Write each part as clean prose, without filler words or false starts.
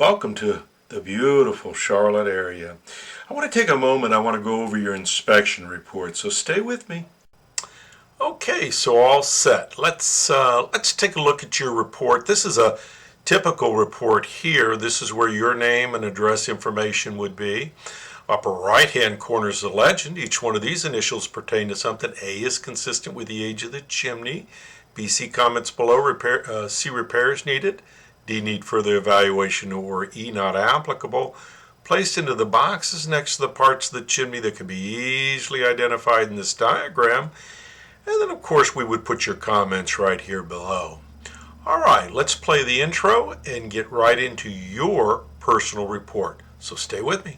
Welcome to the beautiful Charlotte area. I want to take a moment. I want to go over your inspection report, so stay with me. Okay, so all set. Let's take a look at your report. This is a typical report here. This is where your name and address information would be. Upper right-hand corner is the legend. Each one of these initials pertain to something. A is consistent with the age of the chimney. B, see comments below. C, repairs needed. D, need further evaluation, or E, not applicable. Placed into the boxes next to the parts of the chimney that can be easily identified in this diagram. And then, of course, we would put your comments right here below. All right, let's play the intro and get right into your personal report. So stay with me.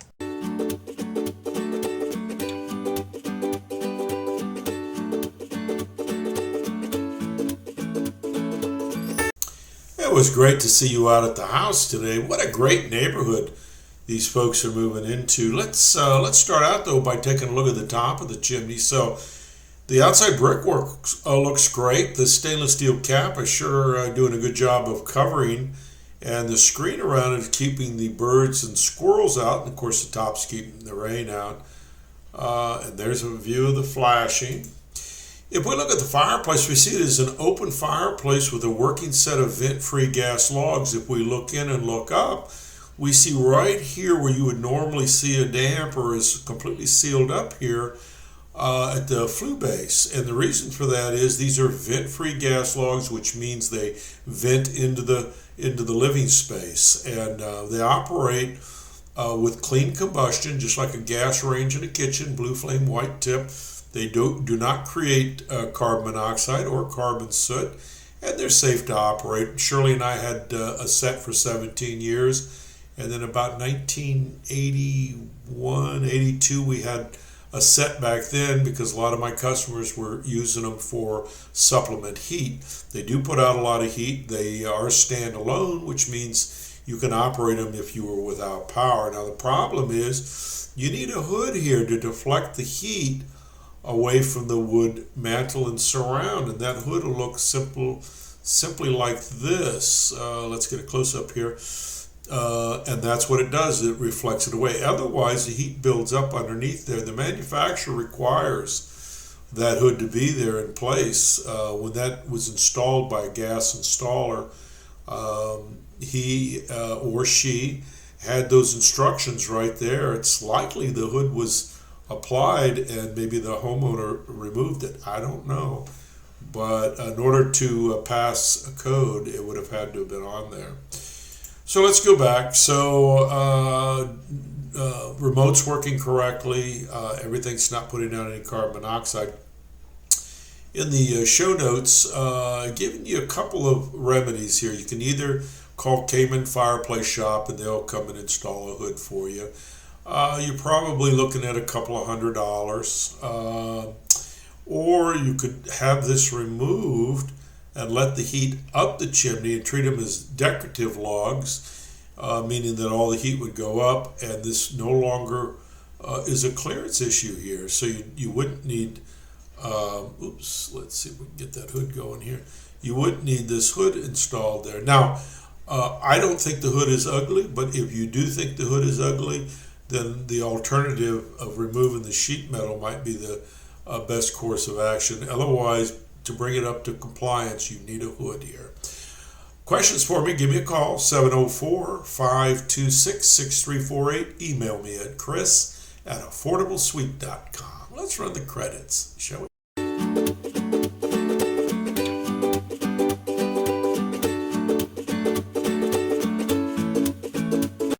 It was great to see you out at the house today. What a great neighborhood these folks are moving into. Let's start out though by taking a look at the top of the chimney. So the outside brickwork looks great. The stainless steel cap is sure doing a good job of covering, and the screen around it is keeping the birds and squirrels out, and of course the top's keeping the rain out. And there's a view of the flashing. If we look at the fireplace, we see it as an open fireplace with a working set of vent-free gas logs. If we look in and look up, we see right here where you would normally see a damper is completely sealed up here at the flue base. And the reason for that is these are vent-free gas logs, which means they vent into the living space. And they operate with clean combustion, just like a gas range in a kitchen, blue flame, white tip. They do not create carbon monoxide or carbon soot, and they're safe to operate. Shirley and I had a set for 17 years, and then about 1981, 82, we had a set back then because a lot of my customers were using them for supplement heat. They do put out a lot of heat. They are standalone, which means you can operate them if you were without power. Now the problem is you need a hood here to deflect the heat away from the wood mantle and surround, and that hood will look simply like this. Let's get a close-up here. And that's what it does. It reflects it away. Otherwise, the heat builds up underneath there. The manufacturer requires that hood to be there in place. When that was installed by a gas installer, he or she had those instructions right there. It's likely the hood was applied and maybe the homeowner removed it. I don't know. But in order to pass a code, it would have had to have been on there. So let's go back. So remote's working correctly. Everything's not putting out any carbon monoxide. In the show notes, giving you a couple of remedies here. You can either call Cayman Fireplace Shop and they'll come and install a hood for you. You're probably looking at a couple of $100, or you could have this removed and let the heat up the chimney and treat them as decorative logs, meaning that all the heat would go up, and this no longer is a clearance issue here. So you wouldn't need, let's see if we can get that hood going here. You wouldn't need this hood installed there. Now, I don't think the hood is ugly, but if you do think the hood is ugly, then the alternative of removing the sheet metal might be the best course of action. Otherwise, to bring it up to compliance, you need a hood here. Questions for me, give me a call, 704-526-6348. Email me at chris@affordablesuite.com. Let's run the credits, shall we?